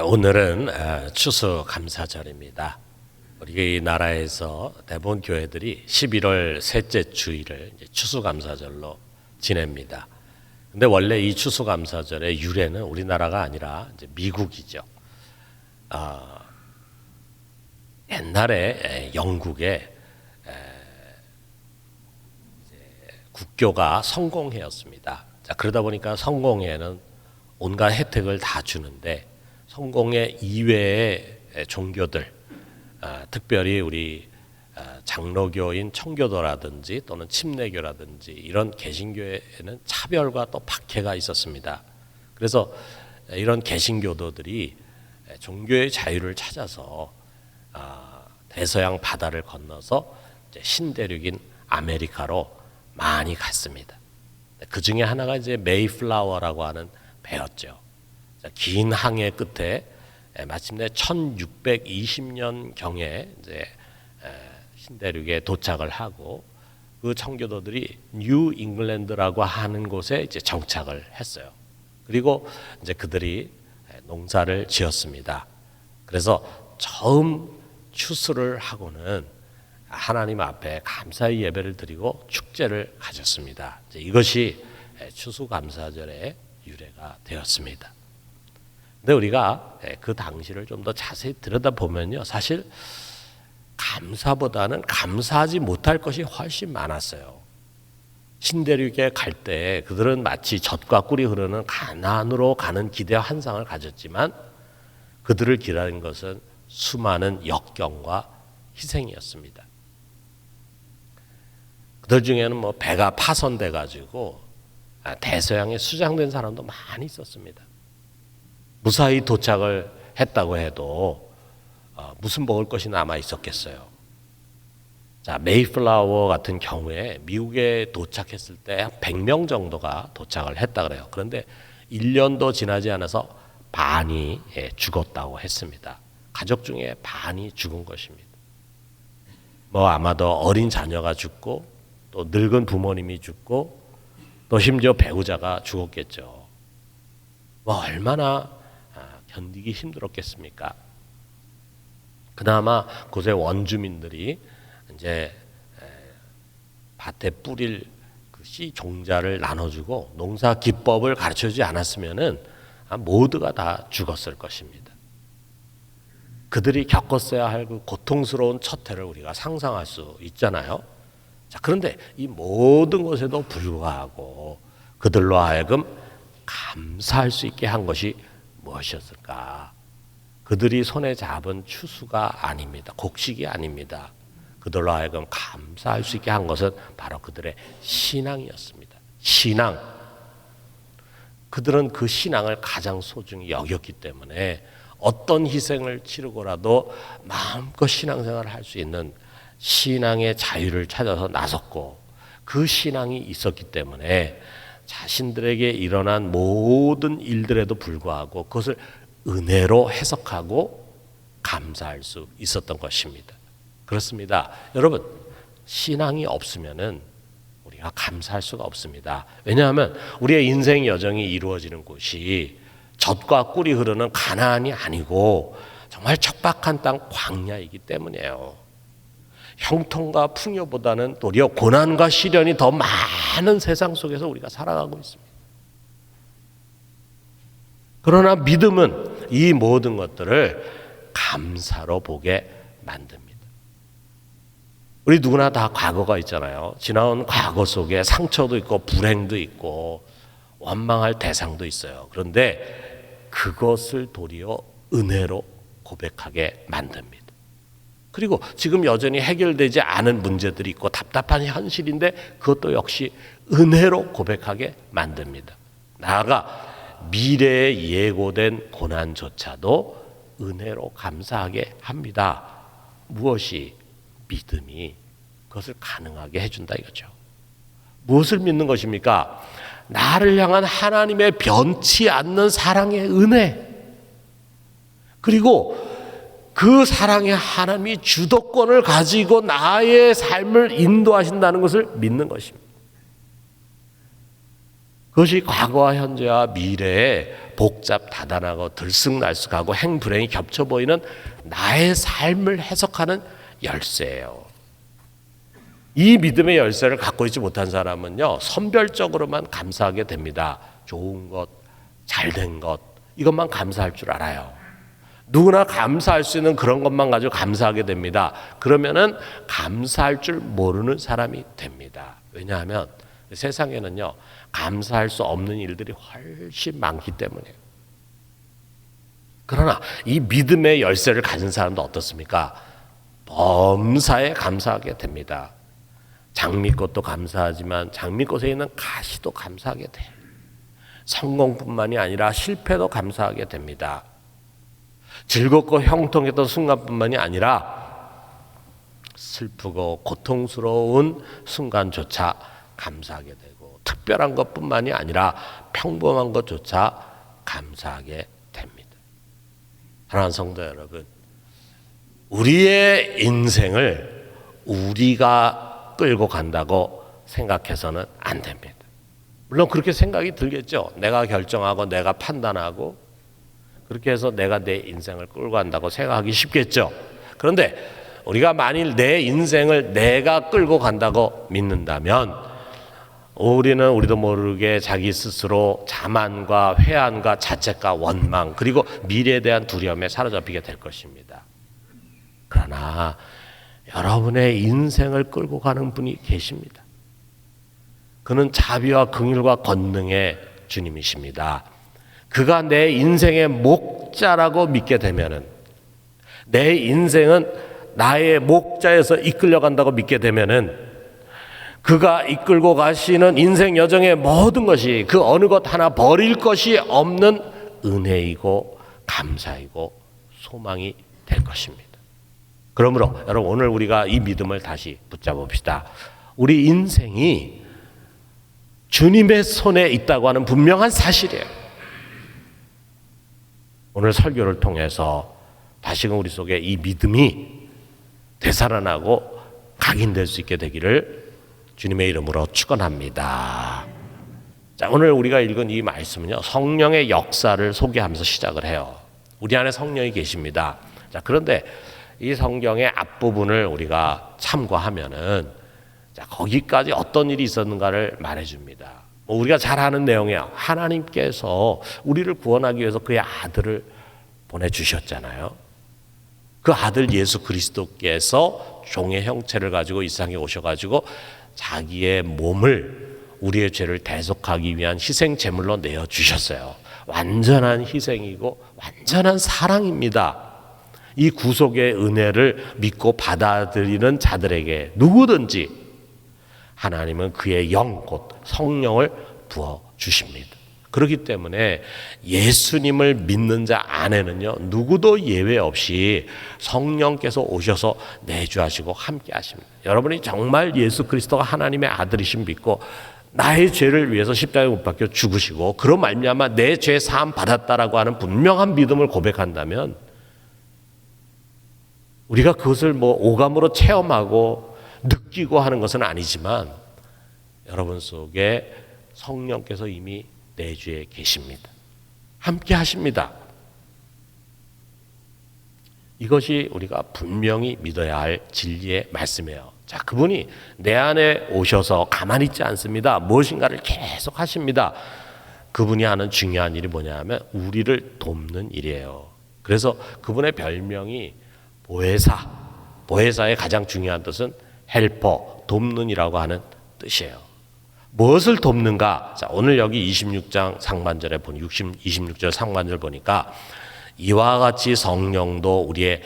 오늘은 추수감사절입니다. 우리 나라에서 대부분 교회들이 11월 셋째 주일을 추수감사절로 지냅니다. 근데 원래 이 추수감사절의 유래는 우리나라가 아니라 이제 미국이죠. 옛날에 영국에 국교가 성공회였습니다. 자, 그러다 보니까 성공회는 온갖 혜택을 다 주는데 성공회 이외의 종교들, 특별히 우리 장로교인 청교도라든지 또는 침례교라든지 이런 개신교에는 차별과 또 박해가 있었습니다. 그래서 이런 개신교도들이 종교의 자유를 찾아서 대서양 바다를 건너서 신대륙인 아메리카로 많이 갔습니다. 그 중에 하나가 이제 메이플라워라고 하는 배였죠. 긴 항해 끝에 마침내 1620년 경에 이제 신대륙에 도착을 하고 그 청교도들이 뉴 잉글랜드라고 하는 곳에 이제 정착을 했어요. 그리고 이제 그들이 농사를 지었습니다. 그래서 처음 추수를 하고는 하나님 앞에 감사의 예배를 드리고 축제를 가졌습니다. 이것이 추수감사절의 유래가 되었습니다. 근데 우리가 그 당시를 좀 더 자세히 들여다보면요, 사실 감사보다는 감사하지 못할 것이 훨씬 많았어요. 신대륙에 갈 때 그들은 마치 젖과 꿀이 흐르는 가나안으로 가는 기대와 환상을 가졌지만 그들을 기다린 것은 수많은 역경과 희생이었습니다. 그들 중에는 뭐 배가 파손돼 가지고 대서양에 수장된 사람도 많이 있었습니다. 무사히 도착을 했다고 해도 무슨 먹을 것이 남아 있었겠어요. 자, 메이플라워 같은 경우에 미국에 도착했을 때 100명 정도가 도착을 했다 그래요. 그런데 1년도 지나지 않아서 반이 죽었다고 했습니다. 가족 중에 반이 죽은 것입니다. 뭐 아마도 어린 자녀가 죽고 또 늙은 부모님이 죽고 또 심지어 배우자가 죽었겠죠. 뭐 얼마나 견디기 힘들었겠습니까? 그나마 그곳의 원주민들이 이제 밭에 뿌릴 그 씨 종자를 나눠주고 농사 기법을 가르쳐주지 않았으면은 모두가 다 죽었을 것입니다. 그들이 겪었어야 할 그 고통스러운 첫 해를 우리가 상상할 수 있잖아요. 자, 그런데 이 모든 것에도 불구하고 그들로 하여금 감사할 수 있게 한 것이 무엇이었을까? 그들이 손에 잡은 추수가 아닙니다. 곡식이 아닙니다. 그들로 하여금 감사할 수 있게 한 것은 바로 그들의 신앙이었습니다. 신앙. 그들은 그 신앙을 가장 소중히 여겼기 때문에 어떤 희생을 치르고라도 마음껏 신앙생활을 할 수 있는 신앙의 자유를 찾아서 나섰고 그 신앙이 있었기 때문에 자신들에게 일어난 모든 일들에도 불구하고 그것을 은혜로 해석하고 감사할 수 있었던 것입니다. 그렇습니다. 여러분, 신앙이 없으면은 우리가 감사할 수가 없습니다. 왜냐하면 우리의 인생 여정이 이루어지는 곳이 젖과 꿀이 흐르는 가나안이 아니고 정말 척박한 땅 광야이기 때문이에요. 형통과 풍요보다는 도리어 고난과 시련이 더 많은 세상 속에서 우리가 살아가고 있습니다. 그러나 믿음은 이 모든 것들을 감사로 보게 만듭니다. 우리 누구나 다 과거가 있잖아요. 지나온 과거 속에 상처도 있고 불행도 있고 원망할 대상도 있어요. 그런데 그것을 도리어 은혜로 고백하게 만듭니다. 그리고 지금 여전히 해결되지 않은 문제들이 있고 답답한 현실인데 그것도 역시 은혜로 고백하게 만듭니다. 나아가 미래에 예고된 고난조차도 은혜로 감사하게 합니다. 무엇이? 믿음이 그것을 가능하게 해준다 이거죠. 무엇을 믿는 것입니까? 나를 향한 하나님의 변치 않는 사랑의 은혜, 그리고 그 사랑의 하나님이 주도권을 가지고 나의 삶을 인도하신다는 것을 믿는 것입니다. 그것이 과거와 현재와 미래에 복잡 다단하고 들쑥날쑥하고 행불행이 겹쳐 보이는 나의 삶을 해석하는 열쇠예요. 이 믿음의 열쇠를 갖고 있지 못한 사람은요, 선별적으로만 감사하게 됩니다. 좋은 것, 잘된 것, 이것만 감사할 줄 알아요. 누구나 감사할 수 있는 그런 것만 가지고 감사하게 됩니다. 그러면은 감사할 줄 모르는 사람이 됩니다. 왜냐하면 세상에는요, 감사할 수 없는 일들이 훨씬 많기 때문이에요. 그러나 이 믿음의 열쇠를 가진 사람도 어떻습니까? 범사에 감사하게 됩니다. 장미꽃도 감사하지만 장미꽃에 있는 가시도 감사하게 돼요. 성공뿐만이 아니라 실패도 감사하게 됩니다. 즐겁고 형통했던 순간뿐만이 아니라 슬프고 고통스러운 순간조차 감사하게 되고, 특별한 것뿐만이 아니라 평범한 것조차 감사하게 됩니다. 사랑하는 성도 여러분, 우리의 인생을 우리가 끌고 간다고 생각해서는 안 됩니다. 물론 그렇게 생각이 들겠죠. 내가 결정하고 내가 판단하고 그렇게 해서 내가 내 인생을 끌고 간다고 생각하기 쉽겠죠. 그런데 우리가 만일 내 인생을 내가 끌고 간다고 믿는다면 우리는 우리도 모르게 자기 스스로 자만과 회한과 자책과 원망, 그리고 미래에 대한 두려움에 사로잡히게 될 것입니다. 그러나 여러분의 인생을 끌고 가는 분이 계십니다. 그는 자비와 긍휼과 권능의 주님이십니다. 그가 내 인생의 목자라고 믿게 되면은, 내 인생은 나의 목자에서 이끌려간다고 믿게 되면은, 그가 이끌고 가시는 인생 여정의 모든 것이 그 어느 것 하나 버릴 것이 없는 은혜이고 감사이고 소망이 될 것입니다. 그러므로 여러분, 오늘 우리가 이 믿음을 다시 붙잡읍시다. 우리 인생이 주님의 손에 있다고 하는 분명한 사실이에요. 오늘 설교를 통해서 다시금 우리 속에 이 믿음이 되살아나고 각인될 수 있게 되기를 주님의 이름으로 축원합니다. 자, 오늘 우리가 읽은 이 말씀은요, 성령의 역사를 소개하면서 시작을 해요. 우리 안에 성령이 계십니다. 자, 그런데 이 성경의 앞부분을 우리가 참고하면은, 자, 거기까지 어떤 일이 있었는가를 말해줍니다. 우리가 잘 아는 내용이에요. 하나님께서 우리를 구원하기 위해서 그의 아들을 보내주셨잖아요. 그 아들 예수 그리스도께서 종의 형체를 가지고 이 세상에 오셔가지고 자기의 몸을 우리의 죄를 대속하기 위한 희생 제물로 내어주셨어요. 완전한 희생이고 완전한 사랑입니다. 이 구속의 은혜를 믿고 받아들이는 자들에게 누구든지 하나님은 그의 영, 곧 성령을 부어주십니다. 그렇기 때문에 예수님을 믿는 자 안에는요, 누구도 예외 없이 성령께서 오셔서 내주하시고 함께 하십니다. 여러분이 정말 예수 그리스도가 하나님의 아들이심 믿고 나의 죄를 위해서 십자가에 못 박혀 죽으시고 그로 말미암아 내 죄 사함 받았다라고 하는 분명한 믿음을 고백한다면, 우리가 그것을 오감으로 체험하고 느끼고 하는 것은 아니지만 여러분 속에 성령께서 이미 내주에 계십니다. 함께 하십니다. 이것이 우리가 분명히 믿어야 할 진리의 말씀이에요. 자, 그분이 내 안에 오셔서 가만히 있지 않습니다. 무엇인가를 계속 하십니다. 그분이 하는 중요한 일이 뭐냐 하면 우리를 돕는 일이에요. 그래서 그분의 별명이 보혜사, 보혜사의 가장 중요한 뜻은 헬퍼, 돕는 이라고 하는 뜻이에요. 무엇을 돕는가? 자, 오늘 여기 26장 상반절에 보니 26절 상반절 보니까 이와 같이 성령도 우리의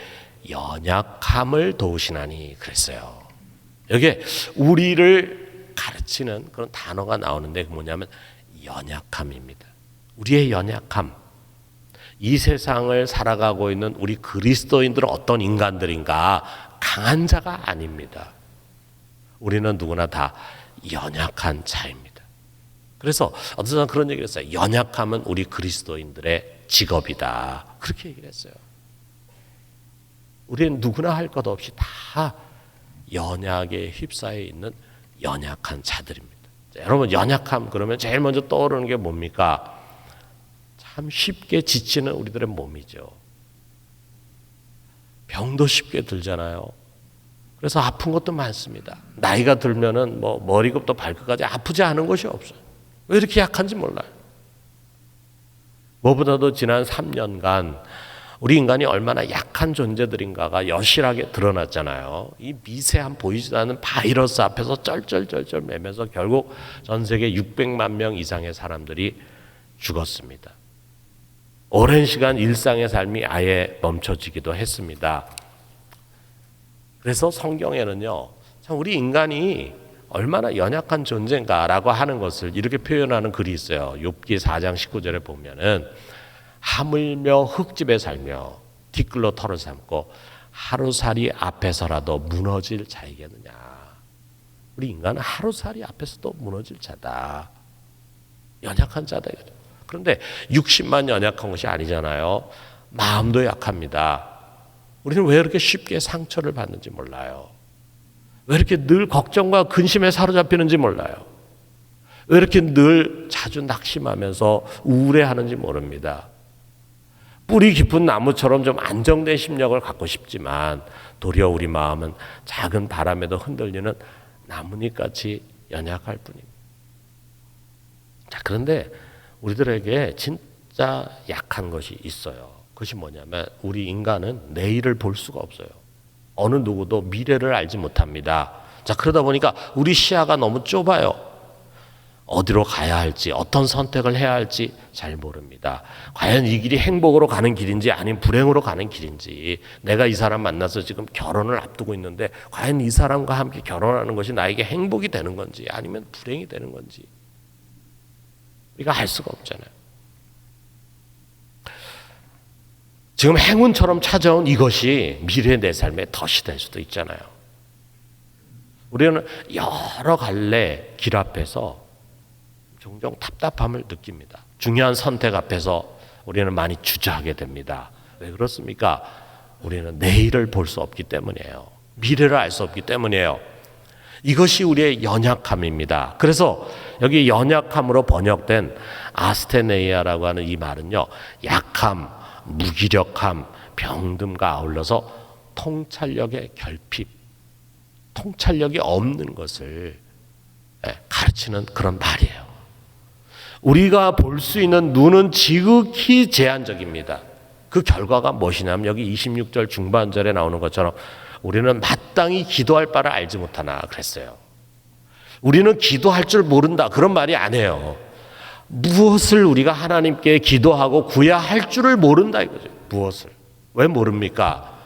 연약함을 도우시나니 그랬어요. 여기에 우리를 가르치는 그런 단어가 나오는데 그 뭐냐면 연약함입니다. 우리의 연약함. 이 세상을 살아가고 있는 우리 그리스도인들은 어떤 인간들인가? 강한 자가 아닙니다. 우리는 누구나 다 연약한 자입니다. 그래서 어떤 사람은 그런 얘기를 했어요. 연약함은 우리 그리스도인들의 직업이다. 그렇게 얘기를 했어요. 우리는 누구나 할 것 없이 다 연약에 휩싸여 있는 연약한 자들입니다. 여러분 연약함 그러면 제일 먼저 떠오르는 게 뭡니까? 참 쉽게 지치는 우리들의 몸이죠. 병도 쉽게 들잖아요. 그래서 아픈 것도 많습니다. 나이가 들면은 뭐 머리끝부터 발끝까지 아프지 않은 것이 없어요. 왜 이렇게 약한지 몰라요. 무엇보다도 지난 3년간 우리 인간이 얼마나 약한 존재들인가가 여실하게 드러났잖아요. 이 미세한 보이지도 않는 바이러스 앞에서 쩔쩔쩔쩔 매면서 결국 전 세계 600만 명 이상의 사람들이 죽었습니다. 오랜 시간 일상의 삶이 아예 멈춰지기도 했습니다. 그래서 성경에는요, 참 우리 인간이 얼마나 연약한 존재인가라고 하는 것을 이렇게 표현하는 글이 있어요. 욥기 4장 19절에 보면은 하물며 흙집에 살며 티끌로 털을 삼고 하루살이 앞에서라도 무너질 자이겠느냐. 우리 인간은 하루살이 앞에서도 무너질 자다. 연약한 자다. 그런데 60만 연약한 것이 아니잖아요. 마음도 약합니다. 우리는 왜 이렇게 쉽게 상처를 받는지 몰라요. 왜 이렇게 늘 걱정과 근심에 사로잡히는지 몰라요. 왜 이렇게 늘 자주 낙심하면서 우울해하는지 모릅니다. 뿌리 깊은 나무처럼 좀 안정된 심령을 갖고 싶지만 도리어 우리 마음은 작은 바람에도 흔들리는 나뭇잎같이 연약할 뿐입니다. 자, 그런데 우리들에게 진짜 약한 것이 있어요. 그것이 뭐냐면 우리 인간은 내일을 볼 수가 없어요. 어느 누구도 미래를 알지 못합니다. 자, 그러다 보니까 우리 시야가 너무 좁아요. 어디로 가야 할지, 어떤 선택을 해야 할지 잘 모릅니다. 과연 이 길이 행복으로 가는 길인지 아니면 불행으로 가는 길인지, 내가 이 사람 만나서 지금 결혼을 앞두고 있는데 과연 이 사람과 함께 결혼하는 것이 나에게 행복이 되는 건지 아니면 불행이 되는 건지 우리가 알 수가 없잖아요. 지금 행운처럼 찾아온 이것이 미래의 내 삶의 덫이 될 수도 있잖아요. 우리는 여러 갈래 길 앞에서 종종 답답함을 느낍니다. 중요한 선택 앞에서 우리는 많이 주저하게 됩니다. 왜 그렇습니까? 우리는 내일을 볼 수 없기 때문이에요. 미래를 알 수 없기 때문이에요. 이것이 우리의 연약함입니다. 그래서 여기 연약함으로 번역된 아스테네이아라고 하는 이 말은요, 약함, 무기력함, 병듦과 아울러서 통찰력의 결핍, 통찰력이 없는 것을 가르치는 그런 말이에요. 우리가 볼 수 있는 눈은 지극히 제한적입니다. 그 결과가 무엇이냐면 여기 26절 중반절에 나오는 것처럼 우리는 마땅히 기도할 바를 알지 못하나 그랬어요. 우리는 기도할 줄 모른다 그런 말이 아니에요. 무엇을 우리가 하나님께 기도하고 구해야 할 줄을 모른다 이거죠. 무엇을. 왜 모릅니까?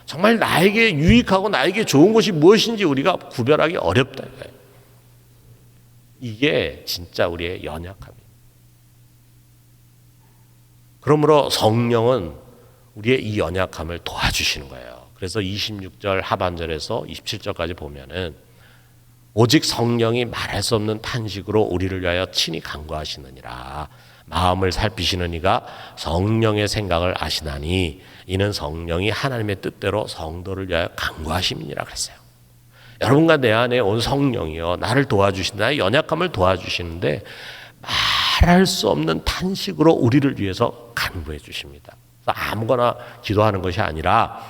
정말 나에게 유익하고 나에게 좋은 것이 무엇인지 우리가 구별하기 어렵다 이거예요. 이게 진짜 우리의 연약함이에요. 그러므로 성령은 우리의 이 연약함을 도와주시는 거예요. 그래서 26절 하반절에서 27절까지 보면은 오직 성령이 말할 수 없는 탄식으로 우리를 위하여 친히 간구하시느니라. 마음을 살피시는 이가 성령의 생각을 아시나니 이는 성령이 하나님의 뜻대로 성도를 위하여 간구하심이니라 그랬어요. 여러분과 내 안에 온 성령이요 나를 도와주신다. 나의 연약함을 도와주시는데 말할 수 없는 탄식으로 우리를 위해서 간구해 주십니다. 아무거나 기도하는 것이 아니라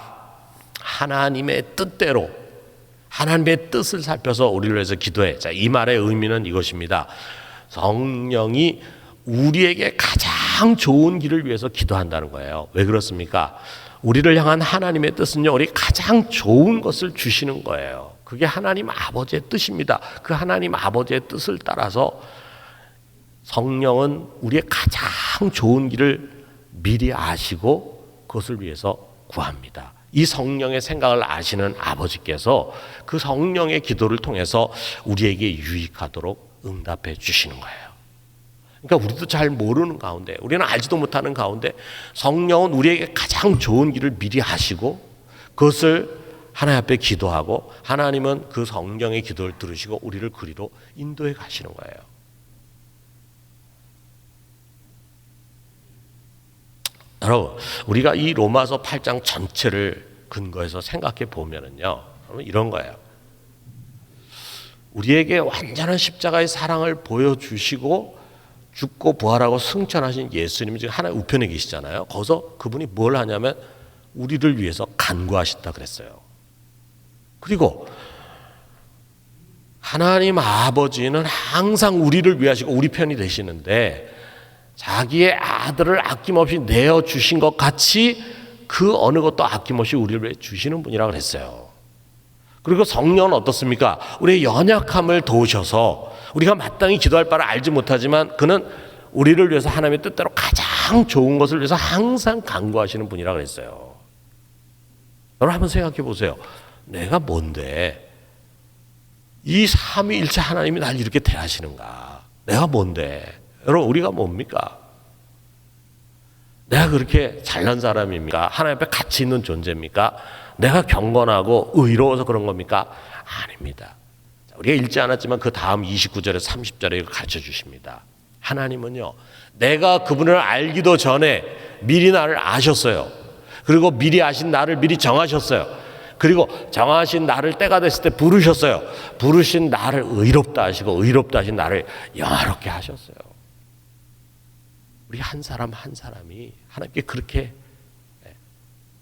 하나님의 뜻대로 하나님의 뜻을 살펴서 우리를 위해서 기도해. 자, 이 말의 의미는 이것입니다. 성령이 우리에게 가장 좋은 길을 위해서 기도한다는 거예요. 왜 그렇습니까? 우리를 향한 하나님의 뜻은요, 우리 가장 좋은 것을 주시는 거예요. 그게 하나님 아버지의 뜻입니다. 그 하나님 아버지의 뜻을 따라서 성령은 우리의 가장 좋은 길을 미리 아시고 그것을 위해서 구합니다. 이 성령의 생각을 아시는 아버지께서 그 성령의 기도를 통해서 우리에게 유익하도록 응답해 주시는 거예요. 그러니까 우리도 잘 모르는 가운데, 우리는 알지도 못하는 가운데 성령은 우리에게 가장 좋은 길을 미리 하시고 그것을 하나님 앞에 기도하고 하나님은 그 성령의 기도를 들으시고 우리를 그리로 인도해 가시는 거예요. 여러분, 우리가 이 로마서 8장 전체를 근거해서 생각해 보면은요, 이런 거예요. 우리에게 완전한 십자가의 사랑을 보여주시고 죽고 부활하고 승천하신 예수님이 지금 하나님 우편에 계시잖아요. 거기서 그분이 뭘 하냐면 우리를 위해서 간구하신다 그랬어요. 그리고 하나님 아버지는 항상 우리를 위하시고 우리 편이 되시는데 자기의 아들을 아낌없이 내어주신 것 같이 그 어느 것도 아낌없이 우리를 위해 주시는 분이라고 그랬어요. 그리고 성령은 어떻습니까? 우리의 연약함을 도우셔서 우리가 마땅히 기도할 바를 알지 못하지만 그는 우리를 위해서 하나님의 뜻대로 가장 좋은 것을 위해서 항상 간구하시는 분이라고 그랬어요. 여러분 한번 생각해 보세요. 내가 뭔데 이 삼위일체 하나님이 날 이렇게 대하시는가? 내가 뭔데? 여러분 우리가 뭡니까? 내가 그렇게 잘난 사람입니까? 하나님 앞에 가치 있는 존재입니까? 내가 경건하고 의로워서 그런 겁니까? 아닙니다. 우리가 읽지 않았지만 그 다음 29절에 30절에 이걸 가르쳐 주십니다. 하나님은요, 내가 그분을 알기도 전에 미리 나를 아셨어요. 그리고 미리 아신 나를 미리 정하셨어요. 그리고 정하신 나를 때가 됐을 때 부르셨어요. 부르신 나를 의롭다 하시고 의롭다 하신 나를 영화롭게 하셨어요. 우리 한 사람 한 사람이 하나님께 그렇게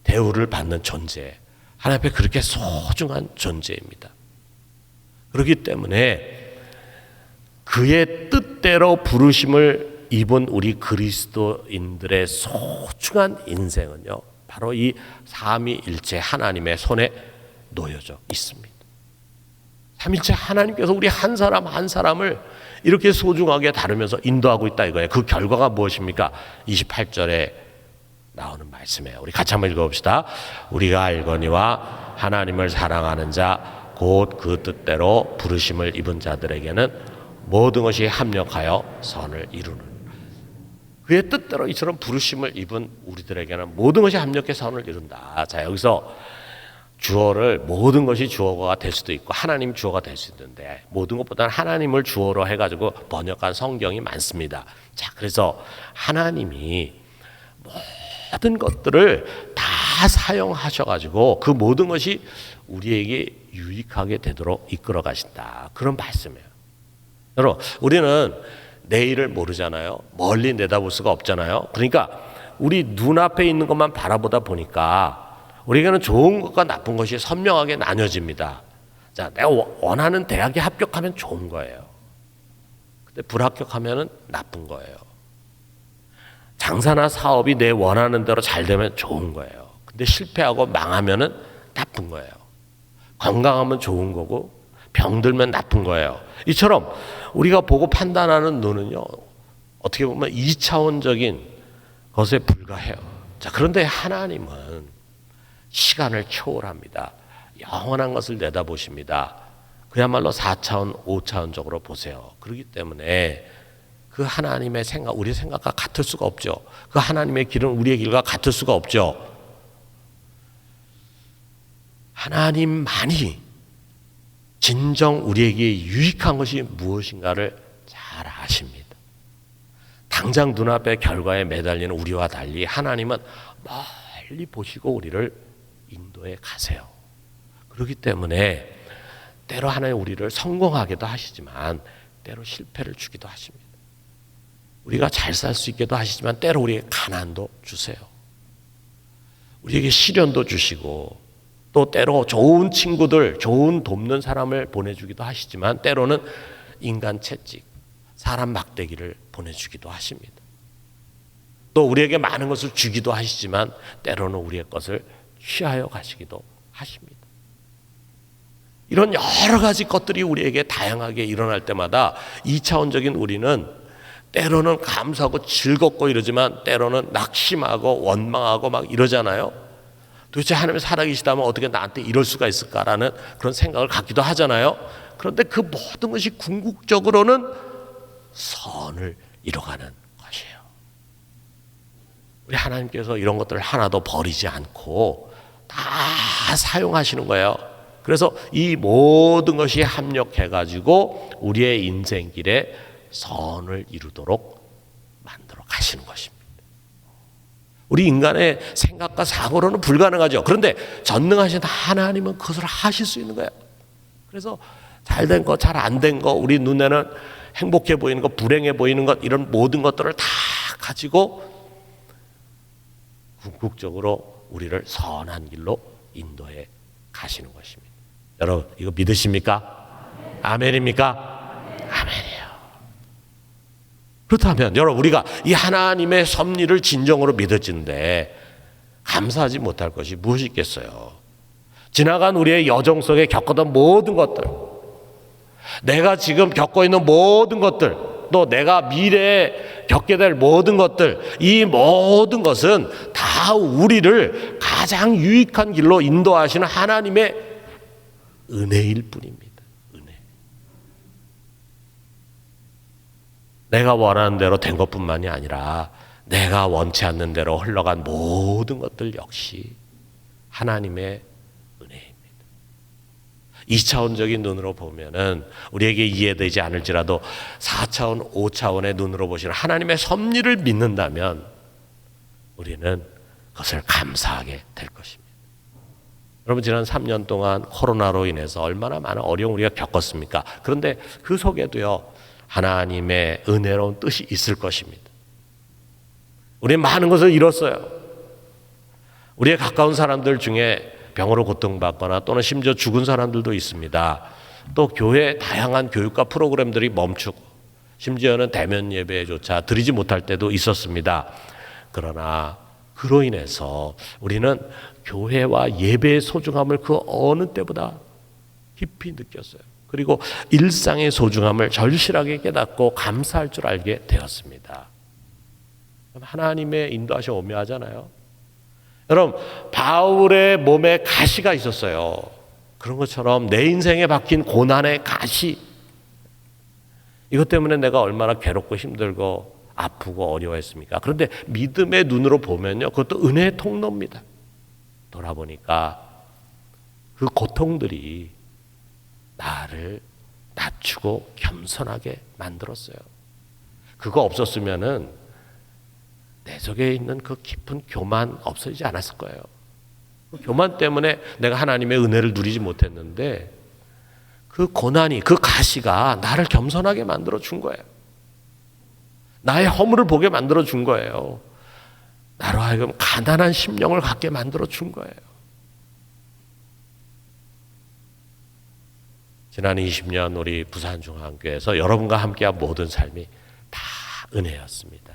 대우를 받는 존재, 하나님 앞에 그렇게 소중한 존재입니다. 그렇기 때문에 그의 뜻대로 부르심을 입은 우리 그리스도인들의 소중한 인생은요, 바로 이 삼위일체 하나님의 손에 놓여져 있습니다. 삼위일체 하나님께서 우리 한 사람 한 사람을 이렇게 소중하게 다루면서 인도하고 있다 이거예요. 그 결과가 무엇입니까? 28절에 나오는 말씀이에요. 우리 같이 한번 읽어봅시다. 우리가 알거니와 하나님을 사랑하는 자 곧 그 뜻대로 부르심을 입은 자들에게는 모든 것이 합력하여 선을 이루는, 그의 뜻대로 이처럼 부르심을 입은 우리들에게는 모든 것이 합력해 선을 이룬다. 자, 여기서 주어를 모든 것이 주어가 될 수도 있고 하나님 주어가 될 수 있는데 모든 것보다는 하나님을 주어로 해가지고 번역한 성경이 많습니다. 자, 그래서 하나님이 모든 것들을 다 사용하셔가지고 그 모든 것이 우리에게 유익하게 되도록 이끌어 가신다. 그런 말씀이에요. 여러분, 우리는 내일을 모르잖아요. 멀리 내다볼 수가 없잖아요. 그러니까 우리 눈앞에 있는 것만 바라보다 보니까 우리에게는 좋은 것과 나쁜 것이 선명하게 나뉘어집니다. 자, 내가 원하는 대학에 합격하면 좋은 거예요. 근데 불합격하면 나쁜 거예요. 장사나 사업이 내 원하는 대로 잘 되면 좋은 거예요. 근데 실패하고 망하면 나쁜 거예요. 건강하면 좋은 거고 병들면 나쁜 거예요. 이처럼 우리가 보고 판단하는 눈은요, 어떻게 보면 2차원적인 것에 불과해요. 자, 그런데 하나님은 시간을 초월합니다. 영원한 것을 내다보십니다. 그야말로 4차원, 5차원적으로 보세요. 그렇기 때문에 그 하나님의 생각, 우리의 생각과 같을 수가 없죠. 그 하나님의 길은 우리의 길과 같을 수가 없죠. 하나님만이 진정 우리에게 유익한 것이 무엇인가를 잘 아십니다. 당장 눈앞의 결과에 매달리는 우리와 달리 하나님은 멀리 보시고 우리를 인도해 가세요. 그렇기 때문에 때로 하나님 우리를 성공하게도 하시지만 때로 실패를 주기도 하십니다. 우리가 잘 살 수 있게도 하시지만 때로 우리에게 가난도 주세요. 우리에게 시련도 주시고 또 때로 좋은 친구들, 좋은 돕는 사람을 보내주기도 하시지만 때로는 인간 채찍, 사람 막대기를 보내주기도 하십니다. 또 우리에게 많은 것을 주기도 하시지만 때로는 우리의 것을 취하여 가시기도 하십니다. 이런 여러 가지 것들이 우리에게 다양하게 일어날 때마다 2차원적인 우리는 때로는 감사하고 즐겁고 이러지만 때로는 낙심하고 원망하고 막 이러잖아요. 도대체 하나님이 살아계시다면 어떻게 나한테 이럴 수가 있을까라는 그런 생각을 갖기도 하잖아요. 그런데 그 모든 것이 궁극적으로는 선을 이뤄가는 것이에요. 우리 하나님께서 이런 것들을 하나도 버리지 않고 다 사용하시는 거예요. 그래서 이 모든 것이 합력해가지고 우리의 인생길에 선을 이루도록 만들어 가시는 것입니다. 우리 인간의 생각과 사고로는 불가능하죠. 그런데 전능하신 하나님은 그것을 하실 수 있는 거예요. 그래서 잘 된 거, 잘 안 된 거, 우리 눈에는 행복해 보이는 것, 불행해 보이는 것, 이런 모든 것들을 다 가지고 궁극적으로 우리를 선한 길로 인도해 가시는 것입니다. 여러분, 이거 믿으십니까? 아멘입니까? 아멘이에요. 그렇다면 여러분, 우리가 이 하나님의 섭리를 진정으로 믿어지는데 감사하지 못할 것이 무엇이 있겠어요? 지나간 우리의 여정 속에 겪었던 모든 것들, 내가 지금 겪고 있는 모든 것들, 또 내가 미래에 겪게 될 모든 것들, 이 모든 것은 다 우리를 가장 유익한 길로 인도하시는 하나님의 은혜일 뿐입니다. 은혜. 내가 원하는 대로 된 것뿐만이 아니라 내가 원치 않는 대로 흘러간 모든 것들 역시 하나님의 은혜입니다. 2차원적인 눈으로 보면은 우리에게 이해되지 않을지라도 4차원, 5차원의 눈으로 보시는 하나님의 섭리를 믿는다면 우리는 그것을 감사하게 될 것입니다. 여러분, 지난 3년 동안 코로나로 인해서 얼마나 많은 어려움 우리가 겪었습니까? 그런데 그 속에도요, 하나님의 은혜로운 뜻이 있을 것입니다. 우리는 많은 것을 잃었어요. 우리의 가까운 사람들 중에 병으로 고통받거나 또는 심지어 죽은 사람들도 있습니다. 또 교회의 다양한 교육과 프로그램들이 멈추고 심지어는 대면 예배조차 드리지 못할 때도 있었습니다. 그러나 그로 인해서 우리는 교회와 예배의 소중함을 그 어느 때보다 깊이 느꼈어요. 그리고 일상의 소중함을 절실하게 깨닫고 감사할 줄 알게 되었습니다. 하나님의 인도하심 오묘하잖아요. 여러분, 바울의 몸에 가시가 있었어요. 그런 것처럼 내 인생에 박힌 고난의 가시, 이것 때문에 내가 얼마나 괴롭고 힘들고 아프고 어려워했습니까? 그런데 믿음의 눈으로 보면요, 그것도 은혜의 통로입니다. 돌아보니까 그 고통들이 나를 낮추고 겸손하게 만들었어요. 그거 없었으면은 내 속에 있는 그 깊은 교만 없어지지 않았을 거예요. 그 교만 때문에 내가 하나님의 은혜를 누리지 못했는데 그 고난이, 그 가시가 나를 겸손하게 만들어 준 거예요. 나의 허물을 보게 만들어 준 거예요. 나로 하여금 가난한 심령을 갖게 만들어 준 거예요. 지난 20년 우리 부산중앙교회에서 여러분과 함께한 모든 삶이 다 은혜였습니다.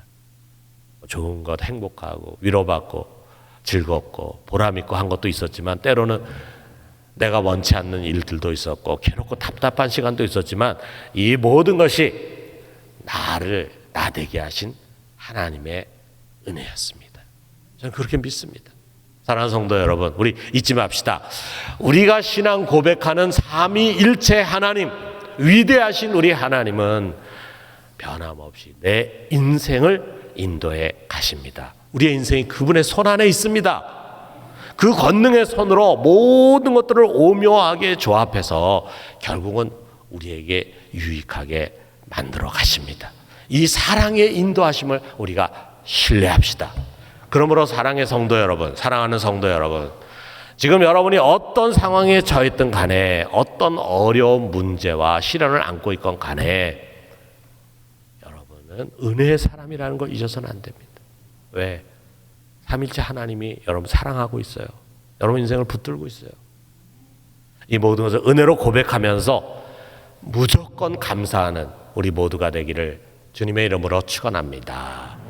좋은 것, 행복하고 위로받고 즐겁고 보람있고 한 것도 있었지만 때로는 내가 원치 않는 일들도 있었고 괴롭고 답답한 시간도 있었지만 이 모든 것이 나를 나되게 하신 하나님의 은혜였습니다. 저는 그렇게 믿습니다. 사랑하는 성도 여러분, 우리 잊지 맙시다. 우리가 신앙 고백하는 삼위일체 하나님, 위대하신 우리 하나님은 변함없이 내 인생을 인도해 가십니다. 우리의 인생이 그분의 손 안에 있습니다. 그 권능의 손으로 모든 것들을 오묘하게 조합해서 결국은 우리에게 유익하게 만들어 가십니다. 이 사랑의 인도하심을 우리가 신뢰합시다. 그러므로 사랑의 성도 여러분, 사랑하는 성도 여러분, 지금 여러분이 어떤 상황에 처했든 간에 어떤 어려운 문제와 시련을 안고 있건 간에 여러분은 은혜의 사람이라는 걸 잊어서는 안 됩니다. 왜? 삼일체 하나님이 여러분 사랑하고 있어요. 여러분 인생을 붙들고 있어요. 이 모든 것을 은혜로 고백하면서 무조건 감사하는 우리 모두가 되기를 주님의 이름으로 축원합니다.